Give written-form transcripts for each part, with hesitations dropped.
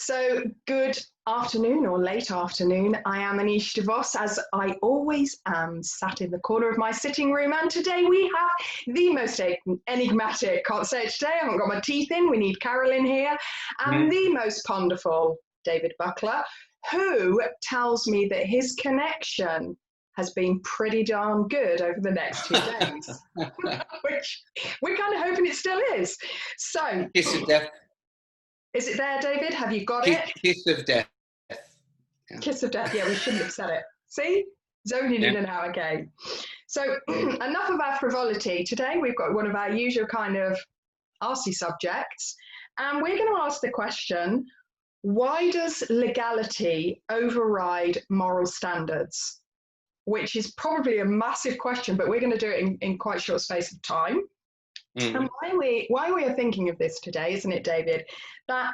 So good afternoon or late afternoon. I am Aneesh de Vos, as I always am, sat in the corner of my sitting room. And today we have the most enigmatic, can't say it today, I haven't got my teeth in, we need Carol in here, and the most ponderful, David Buckler, who tells me that his connection has been pretty darn good over the next 2 days, which we're kind of hoping it still is. So, Kiss of death. Is it there, David? Have you got it? Kiss of death. Yeah. Kiss of death. Yeah, we shouldn't have said it. See? Zoning in and out again. So enough of our frivolity. Today we've got one of our usual kind of arsy subjects, and we're going to ask the question, why does legality override moral standards? Which is probably a massive question, but we're going to do it in quite short space of time. And why we are thinking of this today, isn't it, David, that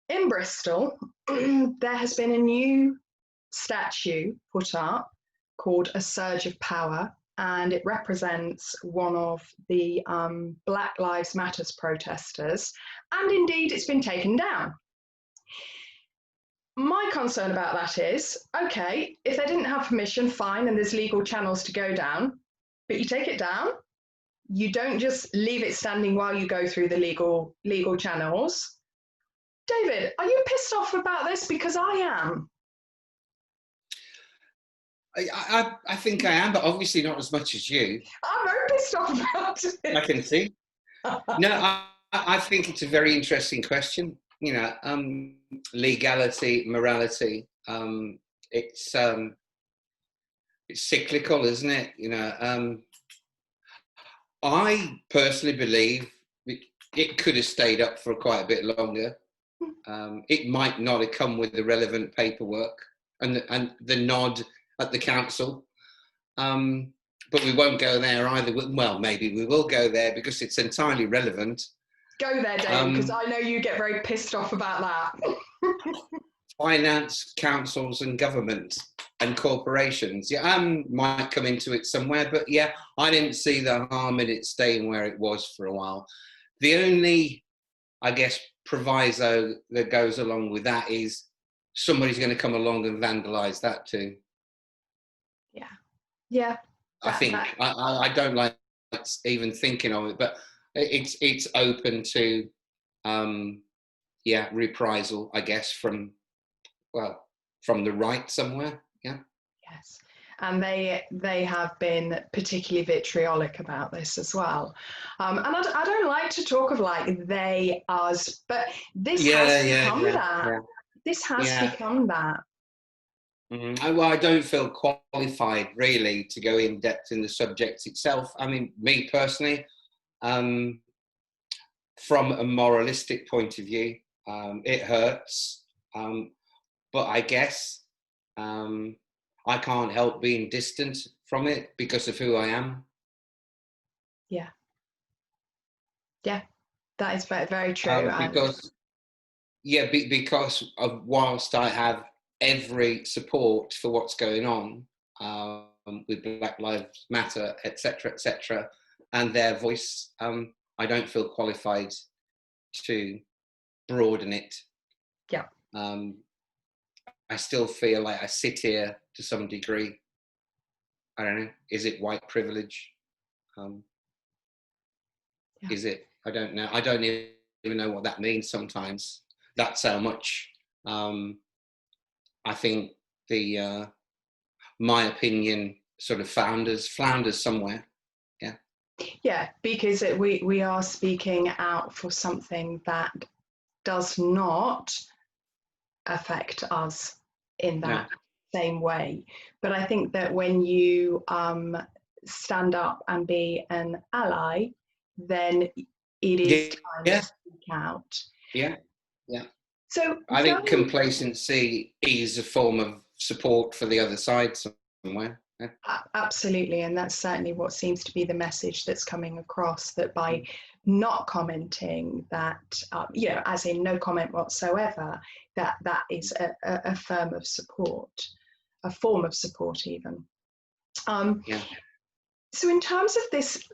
in Bristol, there has been a new statue put up called A Surge of Power, and it represents one of the Black Lives Matters protesters, and indeed it's been taken down. My concern about that is, okay, if they didn't have permission, fine, and there's legal channels to go down, but you take it down, you don't just leave it standing while you go through the legal channels. David, are you pissed off about this? Because I am. I think I am, but obviously not as much as you. I'm very pissed off about it. I can see. No, I think it's a very interesting question. You know, legality, morality. It's cyclical, isn't it? You know, I personally believe it could have stayed up for quite a bit longer. It might not have come with the relevant paperwork and the nod at the council, but we won't go there either. Well, maybe we will go there because it's entirely relevant. Go there, David, because I know you get very pissed off about that. Finance, councils and government and corporations, might come into it somewhere, but yeah, I didn't see the harm in it staying where it was for a while. The only, I guess, proviso that goes along with that is somebody's going to come along and vandalise that too. Yeah. I don't like even thinking of it, but it's open to reprisal, I guess, from the right somewhere. Yeah. Yes. And they have been particularly vitriolic about this as well. And I don't like to talk of like they, us, but this has become that. Yeah. This has become that. Well, I don't feel qualified really to go in depth in the subject itself. I mean, me personally, from a moralistic point of view, it hurts. But I guess I can't help being distant from it because of who I am. Yeah. Yeah, that is very, very true. Because of whilst I have every support for what's going on with Black Lives Matter, etc., and their voice, I don't feel qualified to broaden it. Yeah. I still feel like I sit here to some degree. I don't know. Is it white privilege? Is it? I don't know. I don't even know what that means sometimes. That's how much I think my opinion sort of flounders somewhere. Yeah. Yeah, because we are speaking out for something that does not affect us in that same way. But I think that when you stand up and be an ally, then it is time to speak out. Yeah. So I think complacency is a form of support for the other side somewhere. Yeah. Absolutely, and that's certainly what seems to be the message that's coming across, that by not commenting, that as in no comment whatsoever, that is a form of support even. So in terms of this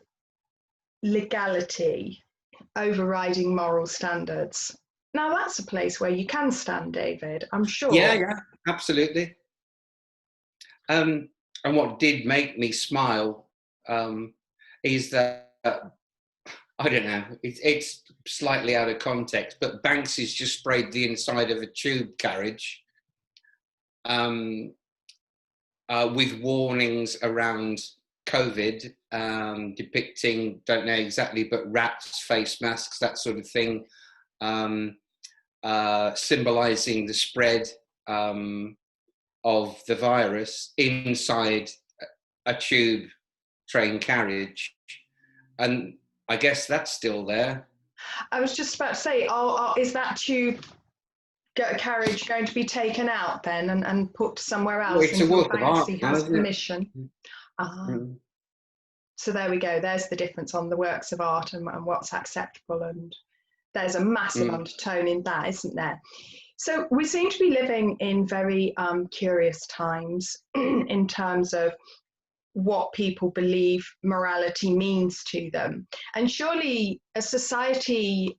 legality overriding moral standards, Now that's a place where you can stand, David, I'm sure. Yeah, absolutely. And what did make me smile is that, I don't know, it's slightly out of context, but Banksy's just sprayed the inside of a tube carriage with warnings around COVID, depicting, don't know exactly, but rats, face masks, that sort of thing, symbolising the spread of the virus inside a tube train carriage. And I guess that's still there. I was just about to say, is that tube carriage going to be taken out then and put somewhere else? Well, it's a work of art, Banksy has isn't permission. it? So there we go. There's the difference on the works of art and what's acceptable. And there's a massive undertone in that, isn't there? So we seem to be living in very curious times in terms of what people believe morality means to them. And surely a society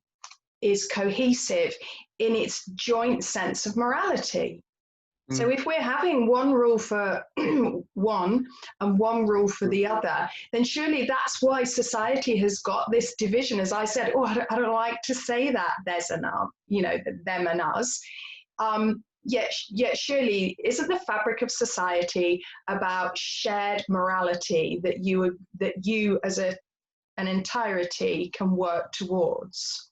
is cohesive in its joint sense of morality. So if we're having one rule for one and one rule for the other, then surely that's why society has got this division. As I said, I don't like to say that there's an, them and us. Yet surely isn't the fabric of society about shared morality that you as an entirety can work towards?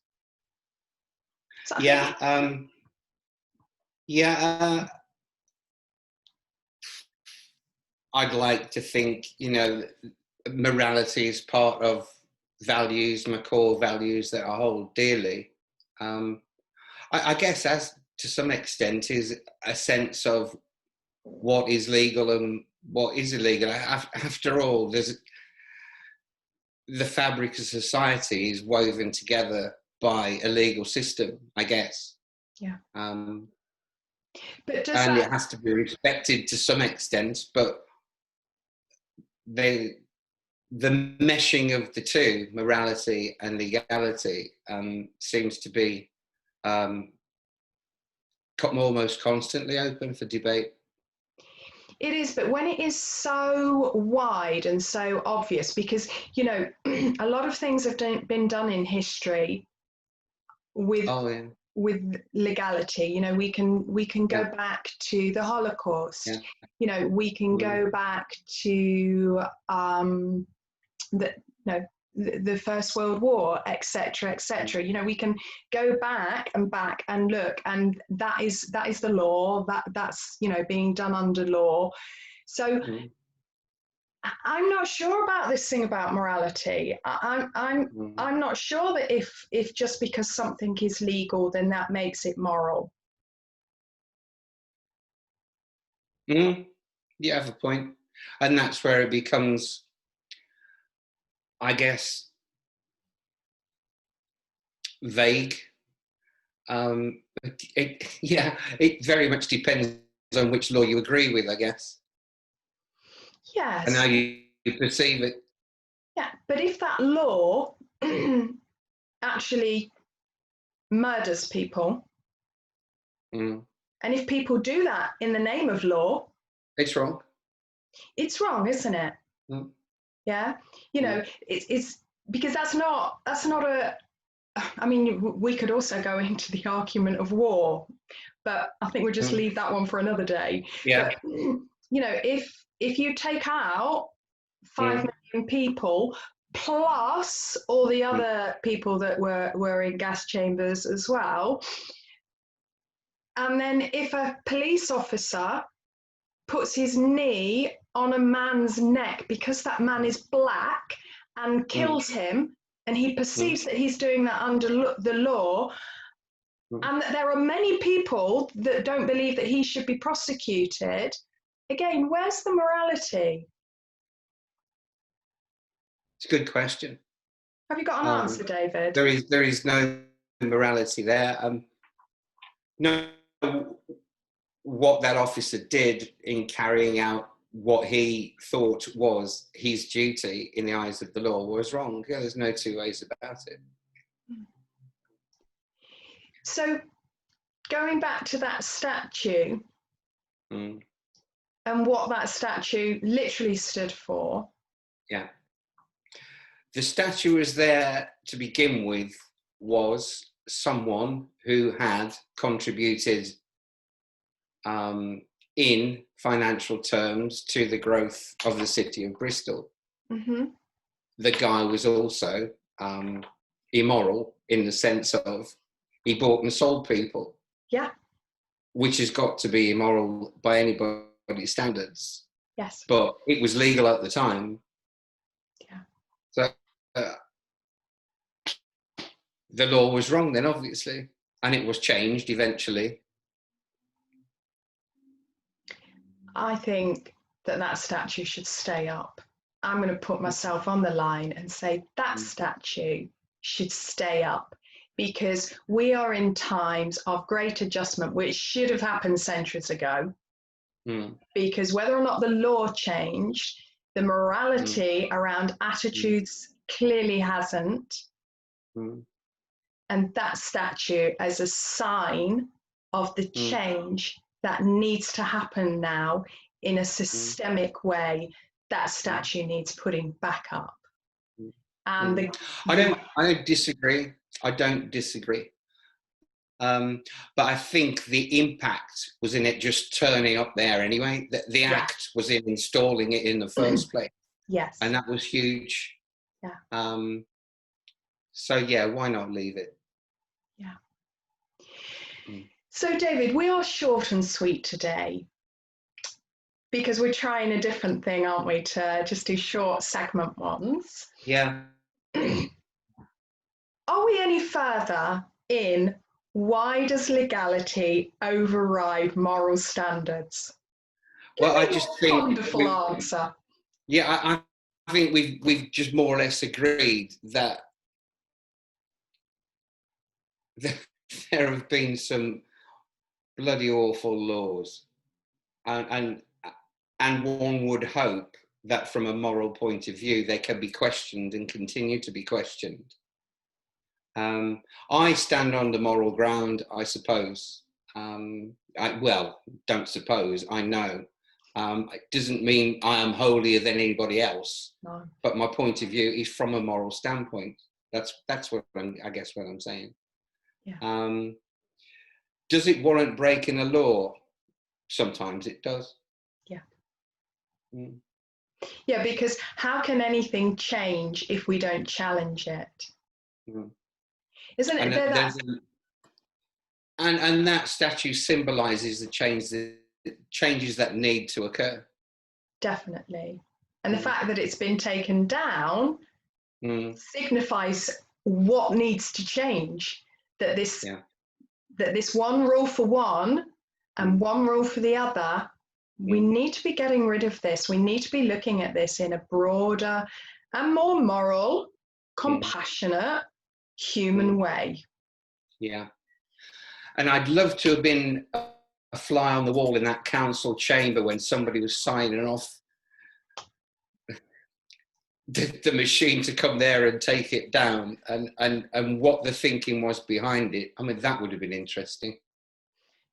I'd like to think, morality is part of values, my core values that I hold dearly. I guess as to some extent is a sense of what is legal and what is illegal. After all, the fabric of society is woven together by a legal system, I guess. Yeah. But it has to be respected to some extent, but the meshing of the two, morality and legality, seems to be almost constantly open for debate. It is, but when it is so wide and so obvious, because, a lot of things have been done in history with legality. We can go back to the Holocaust. We can go back to the First World War, etc., etc. We can go back and look, and that is the law. That's being done under law. So I'm not sure about this thing about morality. I'm not sure that if just because something is legal, then that makes it moral. You have a point, and that's where it becomes, I guess, vague. It very much depends on which law you agree with, I guess. Yes. And how you perceive it. Yeah, but if that law actually murders people, and if people do that in the name of law, it's wrong. It's wrong, isn't it? Yeah, it's because that's not a. I mean, we could also go into the argument of war, but I think we'll just leave that one for another day. Yeah. But, if you take out 5 million people plus all the other people that were in gas chambers as well, and then if a police officer puts his knee on a man's neck because that man is black and kills him, and he perceives that he's doing that under the law, and that there are many people that don't believe that he should be prosecuted, again, where's the morality? It's a good question. Have you got an answer, David? There is no morality there. No, what that officer did in carrying out what he thought was his duty in the eyes of the law was wrong. There's no two ways about it. So going back to that statue and what that statue literally stood for. Yeah. The statue was there to begin with, was someone who had contributed in financial terms to the growth of the city of Bristol. Mm-hmm. The guy was also immoral in the sense of he bought and sold people. Yeah. Which has got to be immoral by anybody's standards. Yes. But it was legal at the time. Yeah. So the law was wrong then, obviously, and it was changed eventually. I think that statue should stay up. I'm going to put myself on the line and say that statue should stay up, because we are in times of great adjustment, which should have happened centuries ago. Because whether or not the law changed, the morality around attitudes clearly hasn't. And that statue as a sign of the change that needs to happen now in a systemic way, that statue needs putting back up. And I don't disagree. I don't disagree. But I think the impact was in it just turning up there anyway. The act was in installing it in the first place. Yes. And that was huge. Yeah. So yeah, why not leave it? Yeah. So David, we are short and sweet today because we're trying a different thing, aren't we, to just do short segment ones. Yeah. Are we any further in why does legality override moral standards? Well, I just think wonderful answer. Yeah, I think we've just more or less agreed that there have been some bloody awful laws, and one would hope that from a moral point of view they can be questioned and continue to be questioned. I stand on the moral ground, I suppose. Don't suppose, I know. It doesn't mean I am holier than anybody else, no. But my point of view is from a moral standpoint. That's what I guess what I'm saying. Yeah. Does it warrant breaking a law? Sometimes it does. Yeah. Yeah, because how can anything change if we don't challenge it? Isn't it? And that statue symbolises the changes that need to occur. Definitely. And the fact that it's been taken down signifies what needs to change. That this one rule for one and one rule for the other, we need to be getting rid of this. We need to be looking at this in a broader and more moral, compassionate, human way. Yeah. And I'd love to have been a fly on the wall in that council chamber when somebody was signing off the machine to come there and take it down, and what the thinking was behind it. I mean, that would have been interesting.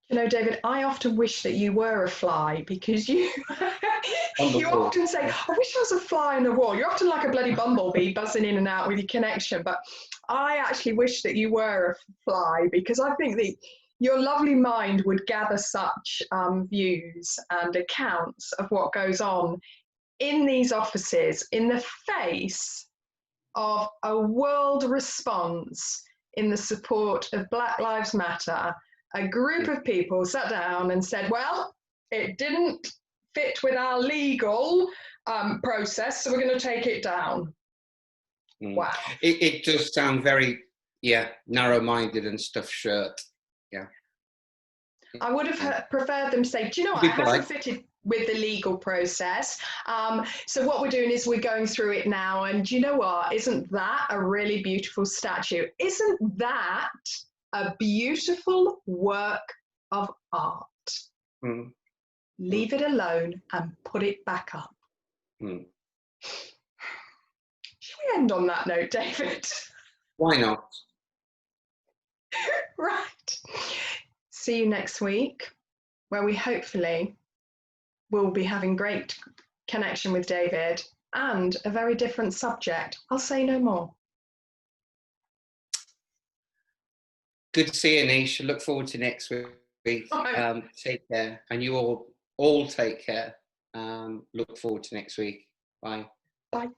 You know, David, I often wish that you were a fly, because you often say, I wish I was a fly on the wall. You're often like a bloody bumblebee buzzing in and out with your connection. But I actually wish that you were a fly, because I think that your lovely mind would gather such views and accounts of what goes on in these offices in the face of a world response in the support of Black Lives Matter. A group of people sat down and said, well, it didn't fit with our legal process, so we're going to take it down. Wow. It does sound very, narrow-minded and stuffed shirt. Yeah. I would have preferred them to say, do you know what, it hasn't fitted with the legal process. So what we're doing is we're going through it now, and do you know what, isn't that a really beautiful statue? Isn't that a beautiful work of art? Leave it alone and put it back up. Should we end on that note, David? Why not? Right. See you next week, where we hopefully will be having great connection with David and a very different subject. I'll say no more. Good to see you, Aneesh. Look forward to next week. Take care. And you all take care. Look forward to next week. Bye. Bye.